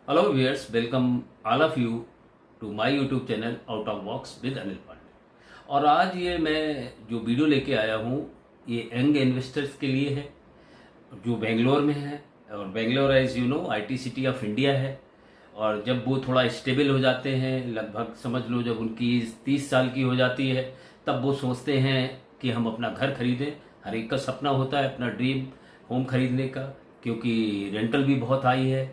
Hello viewers, welcome all of you to my YouTube channel out of box with Anil Pandey. और आज ये मैं जो वीडियो लेके आया हूँ ये यंग इन्वेस्टर्स के लिए है जो बेंगलोर में है। और Bangalore as you know IT city of India है। और जब वो थोड़ा स्टेबल हो जाते हैं, लगभग समझ लो जब उनकी 30 साल की हो जाती है, तब वो सोचते हैं कि हम अपना घर खरीदें। हर एक का सपना होता है अपना ड्रीम होम खरीदने का, क्योंकि रेंटल भी बहुत हाई है।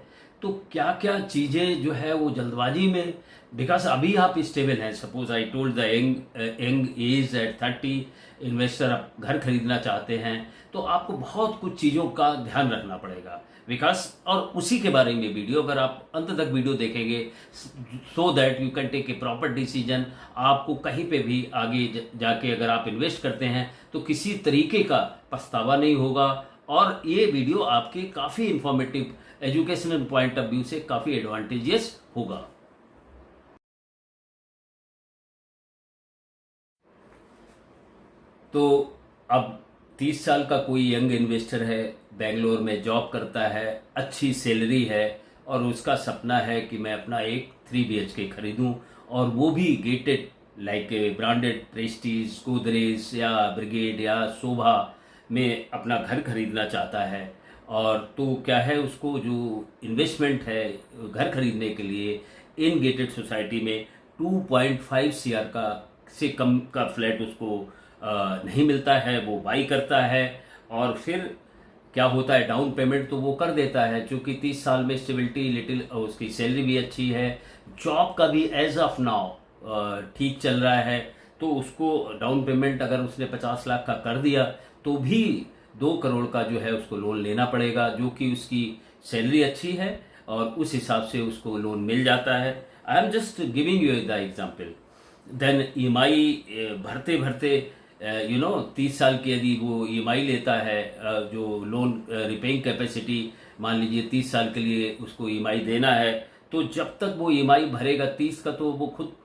तो क्या क्या चीज़ें जो है वो जल्दबाजी में, बिकॉज अभी आप स्टेबल हैं, suppose I told the young age at 30 investor आप घर खरीदना चाहते हैं, तो आपको बहुत कुछ चीज़ों का ध्यान रखना पड़ेगा विकास। और उसी के बारे में वीडियो, अगर आप अंत तक वीडियो देखेंगे so that you can take a proper decision. आपको कहीं पे भी आगे जाके अगर आप इन्वेस्ट करते हैं तो किसी तरीके का पछतावा नहीं होगा। और ये वीडियो आपके काफ़ी informative, educational point of view से काफ़ी एडवांटेजियस होगा। तो अब 30 साल का कोई यंग इन्वेस्टर है, बेंगलोर में जॉब करता है, अच्छी सैलरी है, और उसका सपना है कि मैं अपना एक 3 BHK खरीदूं, और वो भी gated like branded Prestige, Godrej या ब्रिगेड या शोभा में अपना घर खरीदना चाहता है। और तो क्या है, उसको जो इन्वेस्टमेंट है घर खरीदने के लिए इन गेटेड सोसाइटी में 2.5 CR का से कम का फ्लैट उसको नहीं मिलता है। वो बाई करता है और फिर क्या होता है, डाउन पेमेंट तो वो कर देता है, क्योंकि 30 साल में स्टेबिलिटी लिटिल, उसकी सैलरी भी अच्छी है, जॉब का भी एज ऑफ नाउ ठीक चल रहा है। तो उसको डाउन पेमेंट अगर उसने 50 लाख का कर दिया तो भी 2 करोड़ का जो है उसको लोन लेना पड़ेगा, जो कि उसकी सैलरी अच्छी है और उस हिसाब से उसको लोन मिल जाता है। I am just giving you the example. Then EMI भरते भरते 30 साल की यदि वो EMI लेता है, जो लोन रिपेइंग कैपेसिटी मान लीजिए 30 साल के लिए उसको EMI देना है, तो जब तक वो EMI भरेगा 30 का, तो वो खुद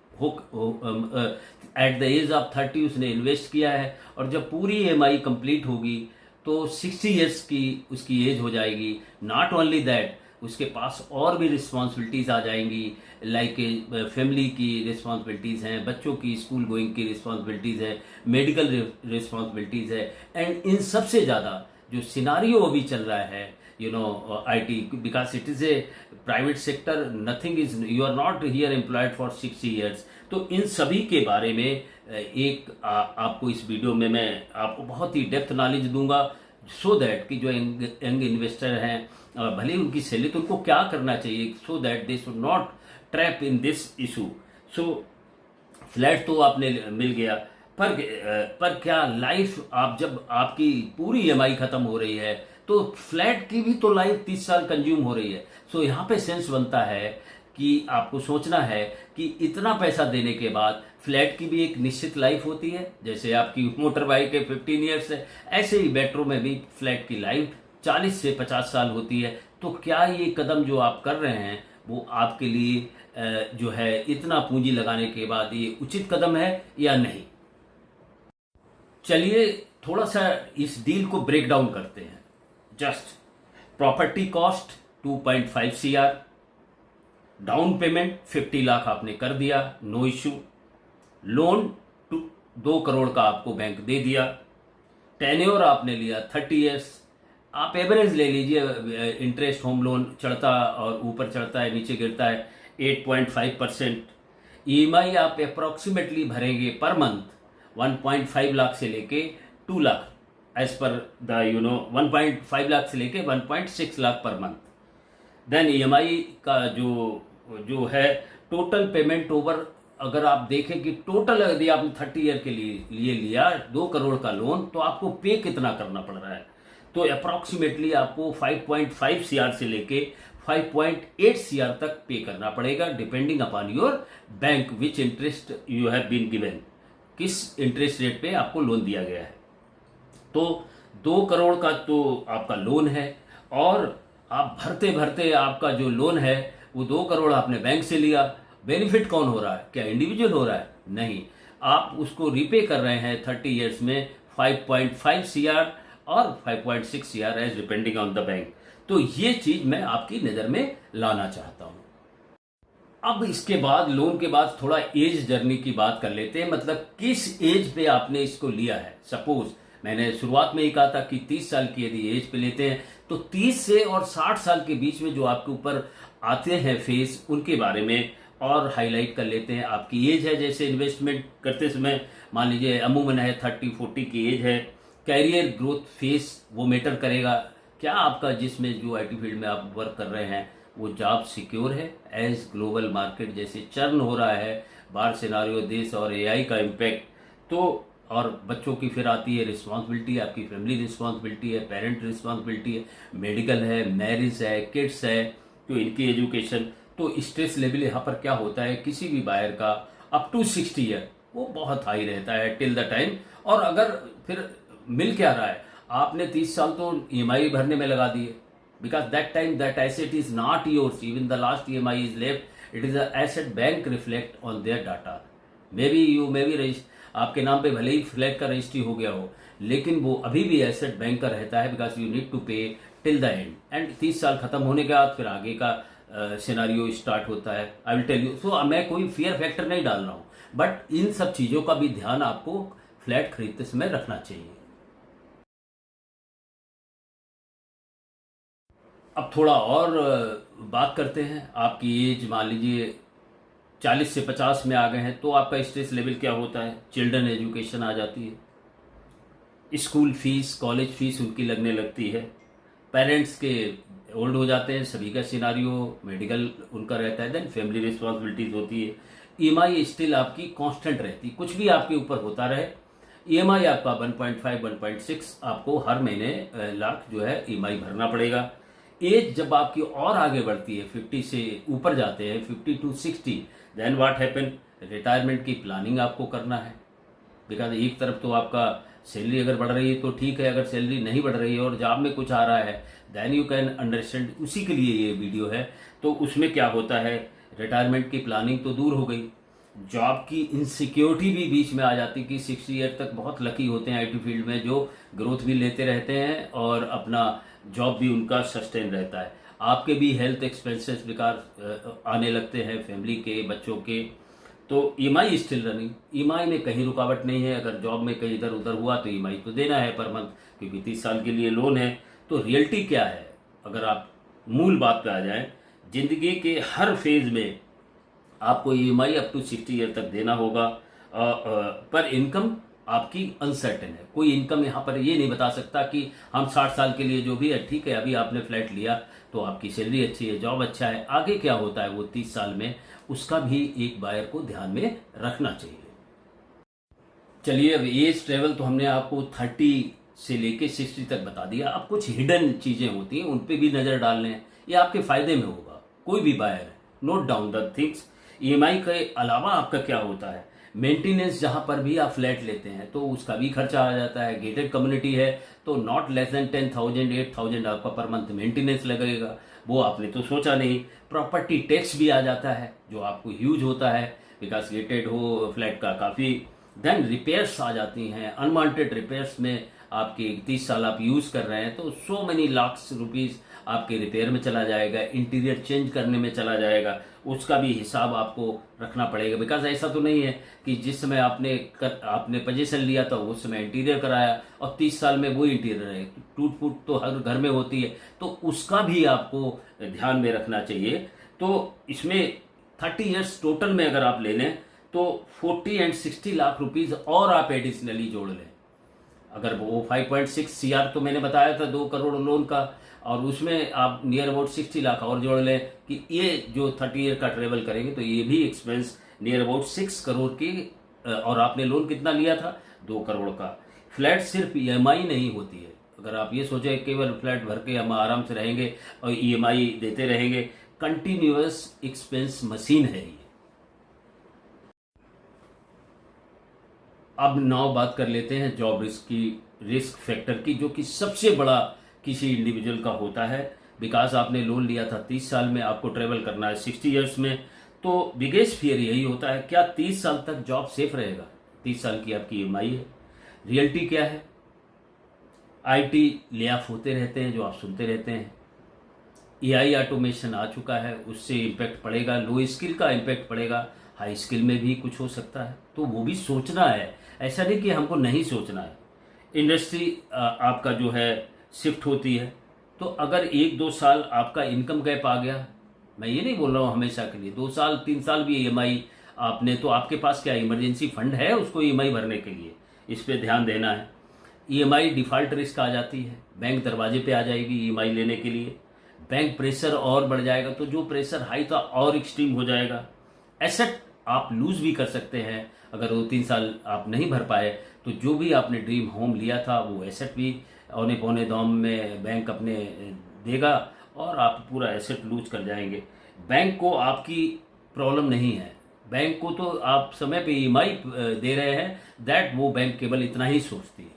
एट द एज ऑफ 30 उसने इन्वेस्ट किया है। और जब पूरी EMI कंप्लीट होगी तो 60 ईयर्स की उसकी एज हो जाएगी। नॉट ओनली दैट, उसके पास और भी रिस्पॉन्सिबिलिटीज़ आ जाएंगी, लाइक फैमिली की रिस्पॉन्सिबिलिटीज़ हैं, बच्चों की स्कूल गोइंग की रिस्पॉन्सिबिलिटीज़ है, मेडिकल रिस्पॉन्सिबिलिटीज़ है। एंड इन सबसे ज़्यादा जो सिनारियो अभी चल रहा है IT, because it is a private sector, nothing is, you are not here employed for 60 years. तो इन सभी के बारे में आपको इस वीडियो में मैं आपको बहुत ही डेप्थ नॉलेज दूंगा, सो दैट कि जो यंग इन्वेस्टर हैं, भले ही उनकी सैलरी, तो उनको क्या करना चाहिए so that they should not trap in this issue. So flat तो आपने मिल गया, पर क्या लाइफ, आप जब आपकी पूरी EMI खत्म हो रही है तो फ्लैट की भी तो लाइफ 30 साल कंज्यूम हो रही है। सो यहाँ पे सेंस बनता है कि आपको सोचना है कि इतना पैसा देने के बाद फ्लैट की भी एक निश्चित लाइफ होती है। जैसे आपकी मोटर बाइक है 15 ईयर्स है, ऐसे ही मेट्रो में भी फ्लैट की लाइफ 40 से 50 साल होती है। तो क्या ये कदम जो आप कर रहे हैं वो आपके लिए जो है इतना पूंजी लगाने के बाद ये उचित कदम है या नहीं? चलिए थोड़ा सा इस डील को ब्रेक डाउन करते हैं। Just property cost 2.5 CR, down payment 50 lakh आपने कर दिया, नो इश्यू। लोन 2 करोड़ का आपको बैंक दे दिया। टेन्योर आपने लिया 30 ईयर्स। आप एवरेज ले लीजिए, इंटरेस्ट होम लोन चढ़ता और ऊपर चढ़ता है, नीचे गिरता है, 8.5%। EMI आप अप्रोक्सीमेटली भरेंगे पर मंथ 1.5 लाख से लेके 2 lakh, as per the 1.5 lakh से लेके 1.6 lakh per month. Then EMI का जो है टोटल पेमेंट ओवर, अगर आप देखें कि टोटल यदि आपने 30 ईयर के लिए लिया 2 करोड़ का लोन, तो आपको पे कितना करना पड़ रहा है, तो अप्रॉक्सीमेटली आपको 5.5 CR से लेके 5.8 CR तक पे करना पड़ेगा, depending upon your bank which interest you have been given, किस इंटरेस्ट रेट पे आपको लोन दिया गया है। तो 2 करोड़ का तो आपका लोन है, और आप भरते भरते आपका जो लोन है वो 2 करोड़ आपने बैंक से लिया। बेनिफिट कौन हो रहा है? क्या इंडिविजुअल हो रहा है? नहीं, आप उसको रीपे कर रहे हैं 30 ईयर्स में 5.5 CR और 5.6 CR as depending on the bank. तो ये चीज मैं आपकी नजर में लाना चाहता हूं। अब इसके बाद लोन के बाद थोड़ा एज जर्नी की बात कर लेते हैं, मतलब किस एज पे आपने इसको लिया है। सपोज मैंने शुरुआत में ही कहा था कि 30 साल की यदि एज पे लेते हैं तो 30 से और 60 साल के बीच में जो आपके ऊपर आते हैं फेस, उनके बारे में और हाईलाइट कर लेते हैं। आपकी एज है, जैसे इन्वेस्टमेंट करते समय मान लीजिए अमूमन है 30-40 की एज है। कैरियर ग्रोथ फेस वो मैटर करेगा, क्या आपका जिसमें जो आईटी फील्ड में आप वर्क कर रहे हैं वो जॉब सिक्योर है। एज ग्लोबल मार्केट जैसे चर्न हो रहा है, बाहर सिनारियो, देश और एआई का इम्पैक्ट, तो और बच्चों की फिर आती है रिस्पॉन्सिबिलिटी, आपकी फैमिली रिस्पॉन्सिबिलिटी है, पेरेंट रिस्पॉन्सिबिलिटी है, मेडिकल है, मैरिज है, किड्स है, तो इनकी एजुकेशन। तो स्ट्रेस लेवल यहाँ पर क्या होता है, किसी भी बायर का अप टू 60 ईयर वो बहुत हाई रहता है टिल द टाइम। और अगर फिर मिल क्या रहा है, आपने 30 साल तो ईएमआई भरने में लगा दिए, because that time that asset is not yours, even the last EMI is left, it is a asset bank reflect on their data, maybe you may be आपके नाम पे भले ही फ्लैट का रजिस्ट्री हो गया हो, लेकिन वो अभी भी एसेट बैंक का रहता है, बिकॉज यू नीड टू पे टिल द एंड। एंड 30 साल खत्म होने के बाद फिर आगे का सिनारियो स्टार्ट होता है। I will tell you. So मैं कोई फियर फैक्टर नहीं डाल रहा हूँ, बट इन सब चीजों का भी ध्यान आपको फ्लैट खरीदते समय रखना चाहिए। अब थोड़ा और बात करते हैं। आपकी एज मान लीजिए 40 से 50 में आ गए हैं तो आपका स्ट्रेस लेवल क्या होता है। चिल्ड्रन एजुकेशन आ जाती है, स्कूल फीस, कॉलेज फीस उनकी लगने लगती है, पेरेंट्स के ओल्ड हो जाते हैं, सभी का सिनारियो, मेडिकल उनका रहता है, देन फैमिली रिस्पॉन्सिबिलिटीज होती है। ईएमआई स्टिल आपकी कांस्टेंट रहती है, कुछ भी आपके ऊपर होता रहे, ईएमआई आपका 1.5 1.6 आपको हर महीने लाख जो है ईएमआई भरना पड़ेगा। एज जब आपकी और आगे बढ़ती है, 50 से ऊपर जाते हैं, 50 to 60, then what happen, retirement की प्लानिंग आपको करना है। बिकॉज एक तरफ तो आपका सैलरी अगर बढ़ रही है तो ठीक है, अगर सैलरी नहीं बढ़ रही है और जॉब में कुछ आ रहा है, देन यू कैन अंडरस्टैंड। उसी के लिए ये वीडियो है। तो उसमें क्या होता है, रिटायरमेंट की प्लानिंग तो दूर हो गई, जॉब की इनसिक्योरिटी भी बीच में आ जाती कि 60 ईयर तक बहुत लकी होते हैं आईटी फील्ड में, जो ग्रोथ भी लेते रहते हैं और अपना जॉब भी उनका सस्टेन रहता है। आपके भी हेल्थ एक्सपेंसेस बेकार आने लगते हैं, फैमिली के, बच्चों के। तो ईएमआई स्टिल रनिंग, ईएमआई में कहीं रुकावट नहीं है। अगर जॉब में कहीं इधर उधर हुआ तो ईएमआई तो देना है पर मंथ, क्योंकि 30 साल के लिए लोन है। तो रियलिटी क्या है, अगर आप मूल बात पे आ जाए, जिंदगी के हर फेज में आपको ईएमआई अप टू 60 ईयर तक देना होगा। पर इनकम आपकी अनसर्टेन है। कोई इनकम यहाँ पर ये नहीं बता सकता कि हम 60 साल के लिए जो भी है ठीक है, अभी आपने फ्लैट लिया तो आपकी सैलरी अच्छी है, जॉब अच्छा है, आगे क्या होता है वो 30 साल में, उसका भी एक बायर को ध्यान में रखना चाहिए। चलिए, अब एज ट्रेवल तो हमने आपको 30 से लेके 60 तक बता दिया। अब कुछ हिडन चीजें होती हैं, उन पे भी नजर डाल लें, ये आपके फायदे में होगा। कोई भी buyer, note down the things. EMI के अलावा आपका क्या होता है, मेंटेनेंस, जहां पर भी आप फ्लैट लेते हैं तो उसका भी खर्चा आ जाता है। गेटेड कम्युनिटी है तो नॉट लेस देन 10,000 8,000 आपका पर मंथ मेंटेनेंस लगेगा, वो आपने तो सोचा नहीं। प्रॉपर्टी टैक्स भी आ जाता है जो आपको ह्यूज होता है, बिकॉज गेटेड हो फ्लैट का काफी। देन रिपेयर्स आ जाती हैं, अनवांटेड रिपेयर्स में आपके 30 साल आप यूज कर रहे हैं तो सो मेनी लाख्स रुपीज आपके रिपेयर में चला जाएगा, इंटीरियर चेंज करने में चला जाएगा, उसका भी हिसाब आपको रखना पड़ेगा। बिकॉज ऐसा तो नहीं है कि जिस समय आपने पोजीशन लिया था उस समय इंटीरियर कराया और 30 साल में वो इंटीरियर है, टूट फूट तो हर घर में होती है, तो उसका भी आपको ध्यान में रखना चाहिए। तो इसमें 30 इयर्स टोटल में अगर आप ले लें तो 40 and 60 लाख रुपीज और आप एडिशनली जोड़ लें। अगर वो 5.6 सीआर तो मैंने बताया था 2 करोड़ लोन का, और उसमें आप नियर अबाउट 60 लाख और जोड़ लें कि ये जो 30 ईयर का ट्रेवल करेंगे तो ये भी एक्सपेंस नियर अबाउट 6 करोड़ की। और आपने लोन कितना लिया था, 2 करोड़ का। फ्लैट सिर्फ ईएमआई नहीं होती है। अगर आप ये सोचे केवल फ्लैट भर के हम आराम से रहेंगे और ईएमआई देते रहेंगे, कंटिन्यूअस एक्सपेंस मशीन है ये। अब नाउ बात कर लेते हैं जॉब रिस्क फैक्टर की, जो कि सबसे बड़ा किसी इंडिविजुअल का होता है। बिकॉज आपने लोन लिया था 30 साल में, आपको ट्रेवल करना है 60 इयर्स में, तो बिगेस्ट फियर यही होता है, क्या 30 साल तक जॉब सेफ रहेगा। 30 साल की आपकी ईएमआई है। रियलिटी क्या है, आईटी ले ऑफ होते रहते हैं जो आप सुनते रहते हैं, एआई ऑटोमेशन आ चुका है, उससे इम्पैक्ट पड़ेगा, लो स्किल का इम्पैक्ट पड़ेगा, हाई स्किल में भी कुछ हो सकता है। तो वो भी सोचना है, ऐसा नहीं कि हमको नहीं सोचना है। इंडस्ट्री आपका जो है शिफ्ट होती है, तो अगर 1-2 साल आपका इनकम गैप आ गया, मैं ये नहीं बोल रहा हूँ हमेशा के लिए, 2 साल 3 साल भी ईएमआई आपने, तो आपके पास क्या इमरजेंसी फंड है उसको ईएमआई भरने के लिए? इस पे ध्यान देना है। ईएमआई डिफॉल्ट रिस्क आ जाती है, बैंक दरवाजे पे आ जाएगी ईएमआई लेने के लिए, बैंक प्रेशर और बढ़ जाएगा, तो जो प्रेशर हाई था और एक्सट्रीम हो जाएगा। एसेट आप लूज भी कर सकते हैं, अगर 2-3 साल आप नहीं भर पाए तो जो भी आपने ड्रीम होम लिया था वो एसेट भी औने पौने दाम में बैंक अपने देगा और आप पूरा एसेट लूज कर जाएंगे। बैंक को आपकी प्रॉब्लम नहीं है, बैंक को तो आप समय पे ईएमआई दे रहे हैं, दैट वो बैंक केवल इतना ही सोचती है।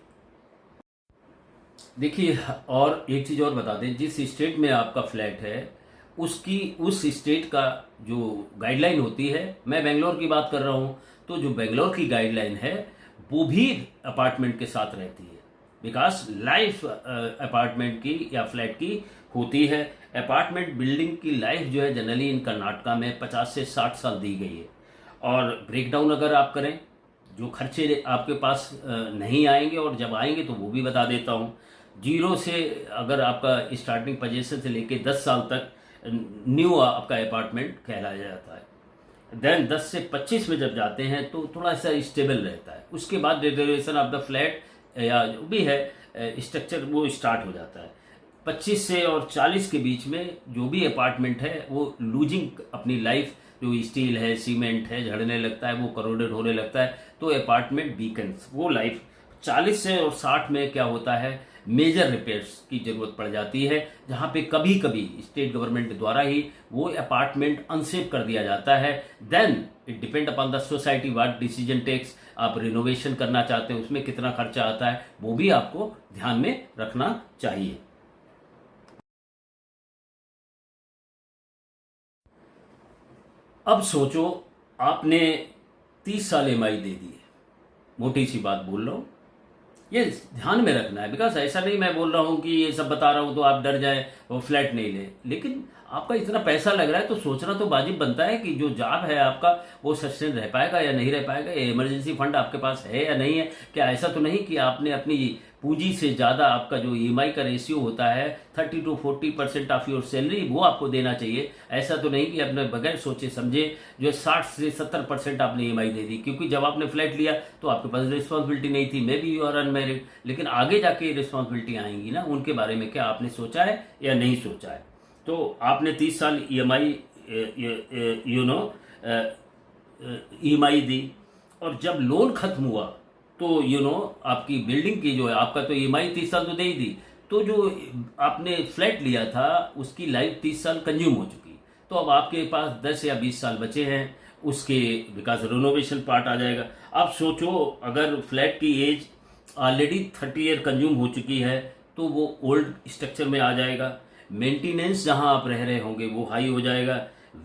देखिए, और एक चीज़ और बता दें, जिस स्टेट में आपका फ्लैट है उसकी उस स्टेट का जो गाइडलाइन होती है, मैं बेंगलोर की बात कर रहा हूँ, तो जो बेंगलोर की गाइडलाइन है वो भी अपार्टमेंट के साथ रहती है, बिकॉज लाइफ अपार्टमेंट की या फ्लैट की होती है। अपार्टमेंट बिल्डिंग की लाइफ जो है जनरली इन कर्नाटका में 50 से 60 साल दी गई है। और ब्रेकडाउन अगर आप करें, जो खर्चे आपके पास नहीं आएंगे और जब आएंगे तो वो भी बता देता हूँ। जीरो से अगर आपका स्टार्टिंग पोजीशन से लेके 10 साल तक न्यू आपका अपार्टमेंट कहलाया जाता है। देन 10 से 25 में जब जाते हैं तो थोड़ा सा स्टेबल रहता है, उसके बाद डिटोरेशन ऑफ द फ्लैट या जो भी है स्ट्रक्चर वो स्टार्ट हो जाता है। 25 से और 40 के बीच में जो भी अपार्टमेंट है वो लूजिंग अपनी लाइफ, जो स्टील है सीमेंट है झड़ने लगता है, वो करोडेड होने लगता है, तो अपार्टमेंट वीकन्स वो लाइफ। 40 से और 60 में क्या होता है, मेजर रिपेयर्स की जरूरत पड़ जाती है, जहां पे कभी कभी स्टेट गवर्नमेंट द्वारा ही वो अपार्टमेंट अनसेफ कर दिया जाता है। Then it depend upon the society what decision takes. आप रिनोवेशन करना चाहते हैं, उसमें कितना खर्चा आता है वो भी आपको ध्यान में रखना चाहिए। अब सोचो, आपने 30 साल ईएमआई दे दी है, मोटी सी बात बोल रहा हूं, ये ध्यान में रखना है, बिकॉज ऐसा नहीं मैं बोल रहा हूँ कि ये सब बता रहा हूँ तो आप डर जाए वो फ्लैट नहीं ले, लेकिन आपका इतना पैसा लग रहा है तो सोचना तो वाजिब बनता है कि जो जॉब है आपका वो सस्टेन रह पाएगा या नहीं रह पाएगा, इमरजेंसी फंड आपके पास है या नहीं है। क्या ऐसा तो नहीं कि आपने अपनी पूंजी से ज़्यादा आपका जो ईएमआई का रेशियो होता है 30 to 40% ऑफ योर सैलरी वो आपको देना चाहिए। ऐसा तो नहीं कि आपने बगैर सोचे समझे जो 60 से 70% आपने ईएमआई दे दी, क्योंकि जब आपने फ्लैट लिया तो आपके पास रिस्पॉन्सिबिलिटी नहीं थी, maybe you are unmarried, लेकिन आगे जाके रिस्पॉन्सिबिलिटी आएंगी ना, उनके बारे में क्या आपने सोचा है या नहीं सोचा है। तो आपने 30 साल ईएमआई ईएमआई दी, और जब लोन खत्म हुआ तो आपकी बिल्डिंग की जो है, आपका तो ईएमआई 30 साल तो दे ही दी, तो जो आपने फ्लैट लिया था उसकी लाइफ 30 साल कंज्यूम हो चुकी, तो अब आपके पास 10 या 20 साल बचे हैं उसके, विकास रिनोवेशन पार्ट आ जाएगा। आप सोचो, अगर फ्लैट की एज ऑलरेडी 30 ईयर कंज्यूम हो चुकी है तो वो ओल्ड स्ट्रक्चर में आ जाएगा, मेंटेनेंस जहां आप रह रहे होंगे वो हाई हो जाएगा,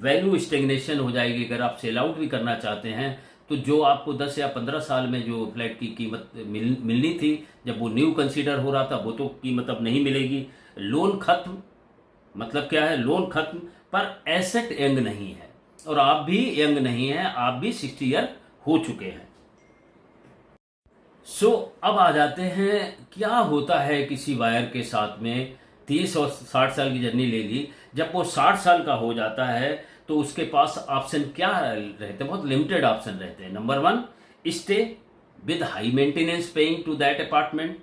वैल्यू स्टेग्नेशन हो जाएगी। अगर आप सेल आउट भी करना चाहते हैं तो जो आपको 10 या 15 साल में जो फ्लैट की कीमत मिलनी थी जब वो न्यू कंसीडर हो रहा था, वो तो कीमत अब नहीं मिलेगी। लोन खत्म, मतलब क्या है, लोन खत्म पर एसेट यंग नहीं है, और आप भी यंग नहीं है, आप भी 60 ईयर हो चुके हैं। सो अब आ जाते हैं क्या होता है किसी वायर के साथ में। 30 और 60 साल की जर्नी ले ली, जब वो 60 साल का हो जाता है तो उसके पास ऑप्शन क्या रहते हैं, बहुत लिमिटेड ऑप्शन रहते हैं। Number 1, stay with high maintenance paying to that apartment,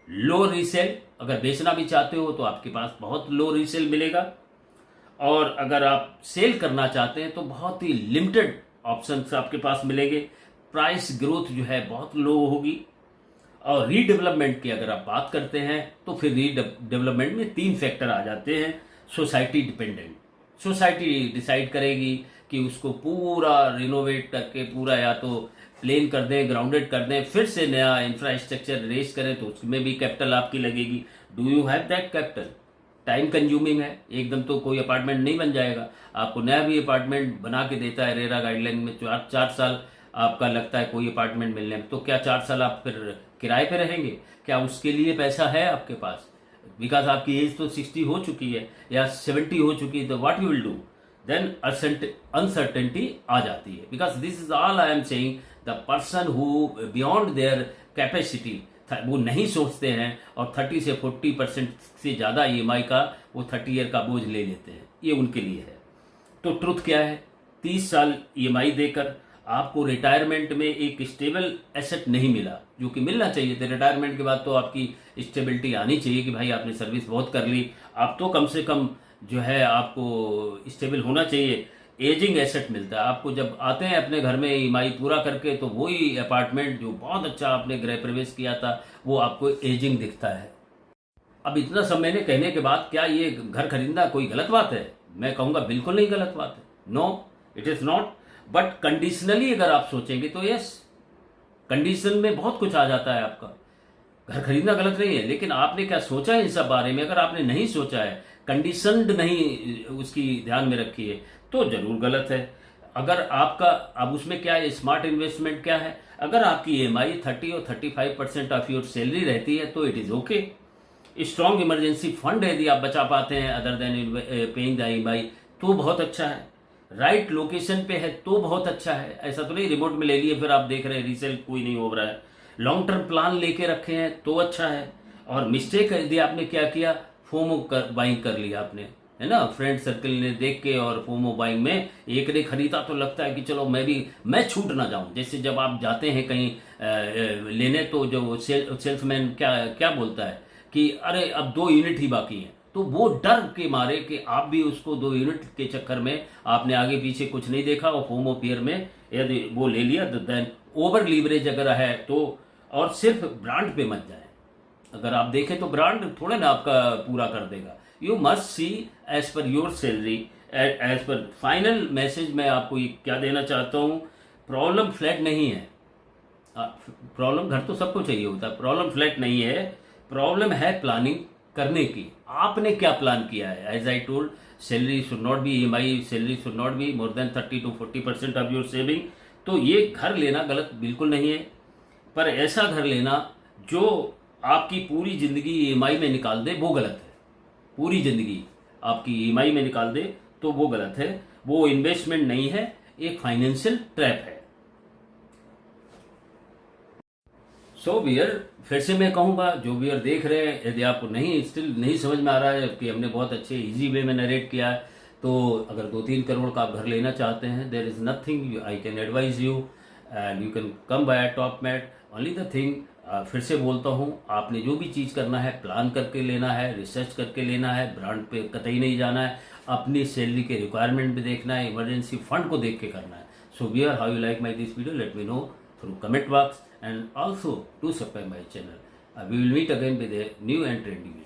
low resale, अगर बेचना भी चाहते हो तो आपके पास बहुत लो रीसेल मिलेगा, और अगर आप सेल करना चाहते हैं तो बहुत ही लिमिटेड ऑप्शंस आपके पास मिलेंगे, प्राइस ग्रोथ जो है बहुत लो होगी। और रीडेवलपमेंट की अगर आप बात करते हैं तो फिर रीडेवलपमेंट में 3 फैक्टर आ जाते हैं। सोसाइटी डिपेंडेंट, सोसाइटी डिसाइड करेगी कि उसको पूरा रिनोवेट करके पूरा या तो प्लेन कर दें, ग्राउंडेड कर दें, फिर से नया इंफ्रास्ट्रक्चर रेस करें, तो उसमें भी कैपिटल आपकी लगेगी। Do you have that capital? Time consuming है, एकदम तो कोई अपार्टमेंट नहीं बन जाएगा। आपको नया भी अपार्टमेंट बना के देता है रेरा गाइडलाइन में, 4 साल आपका लगता है कोई अपार्टमेंट मिलने में, तो क्या 4 साल आप फिर किराए पे रहेंगे? क्या उसके लिए पैसा है आपके पास? बिकॉज आपकी एज तो 60 हो चुकी है या 70 हो चुकी है, तो what you will do then? Uncertainty आ जाती है। Because this is all I am saying, the person who beyond their capacity, वो नहीं सोचते हैं और 30 से 40% से ज़्यादा ईएमआई का वो 30 ईयर का बोझ ले लेते हैं, ये उनके लिए है। तो ट्रुथ क्या है? 30 साल ईएमआई देकर आपको रिटायरमेंट में एक स्टेबल एसेट नहीं मिला, जो कि मिलना चाहिए था। रिटायरमेंट के बाद तो आपकी स्टेबिलिटी आनी चाहिए कि भाई आपने सर्विस बहुत कर ली, आप तो कम से कम जो है आपको स्टेबल होना चाहिए। एजिंग एसेट मिलता है आपको जब आते हैं अपने घर में ईएमआई पूरा करके, तो वही अपार्टमेंट जो बहुत अच्छा आपने गृह प्रवेश किया था वो आपको एजिंग दिखता है। अब इतना सब मैंने कहने के बाद क्या ये घर खरीदना कोई गलत बात है? मैं कहूँगा बिल्कुल नहीं गलत बात है। No, it is not. But conditionally अगर आप सोचेंगे तो यस, कंडीशन में बहुत कुछ आ जाता है आपका। घर खरीदना गलत नहीं है, लेकिन आपने क्या सोचा है इन सब बारे में? अगर आपने नहीं सोचा है, कंडीशनड नहीं उसकी ध्यान में रखी है, तो जरूर गलत है। अगर आपका अब उसमें क्या है, स्मार्ट इन्वेस्टमेंट क्या है? अगर आपकी ईएमआई 30 और 35% ऑफ योर सैलरी रहती है तो it is okay. Strong emergency fund यदि आप बचा पाते हैं other than paying the EMI, तो बहुत अच्छा है। राइट लोकेशन पे है तो बहुत अच्छा है। ऐसा तो नहीं रिमोट में ले लिए फिर आप देख रहे हैं रीसेल कोई नहीं हो रहा है। लॉन्ग टर्म प्लान लेके रखे हैं तो अच्छा है। और मिस्टेक यदि आपने क्या किया, फोमो बाइंग कर लिया आपने, है ना, फ्रेंड सर्कल ने देख के, और फोमो बाइंग में एक ने खरीदा तो लगता है कि चलो मैं छूट ना जाऊं। जैसे जब आप जाते हैं कहीं लेने, तो जो सेल्समैन क्या बोलता है कि अरे अब 2 यूनिट ही बाकी हैं, तो वो डर के मारे कि आप भी उसको 2 यूनिट के चक्कर में आपने आगे पीछे कुछ नहीं देखा और फोमो फियर में यदि वो ले लिया, तो देन ओवर लीवरेज अगर है तो। और सिर्फ ब्रांड पे मत जाए। अगर आप देखें तो ब्रांड थोड़ा ना आपका पूरा कर देगा। You must see as per your salary, as per final message मैं आपको ये क्या देना चाहता हूँ, प्रॉब्लम फ्लैट नहीं है। प्रॉब्लम घर तो सबको चाहिए होता है, प्रॉब्लम फ्लैट नहीं है, प्रॉब्लम है प्लानिंग करने की। आपने क्या प्लान किया है? As I told, salary should not be EMI, salary should not be more than 30 to 40% of your saving. तो ये घर लेना गलत बिल्कुल नहीं है, पर ऐसा घर लेना जो आपकी पूरी जिंदगी ईएमआई में निकाल दे वो गलत है। पूरी जिंदगी आपकी ईएमआई में निकाल दे तो वो गलत है। वो इन्वेस्टमेंट नहीं है, एक फाइनेंशियल ट्रैप है। सो वियर, फिर से मैं कहूंगा, जो वियर देख रहे हैं, यदि आपको स्टिल नहीं समझ में आ रहा है कि हमने बहुत अच्छे इजी वे में नरेट किया है, तो अगर 2-3 करोड़ का आप घर लेना चाहते हैं, there is nothing I can advise you and you can come by top mat. Only the thing, फिर से बोलता हूँ, आपने जो भी चीज़ करना है प्लान करके लेना है, रिसर्च करके लेना है, ब्रांड पे कतई नहीं जाना है, अपनी सैलरी के रिक्वायरमेंट भी देखना है, इमरजेंसी फंड को देख के करना है। So where, how you like my this video, let me know through comment box, and also do subscribe my channel. We will meet again with a new and trending video.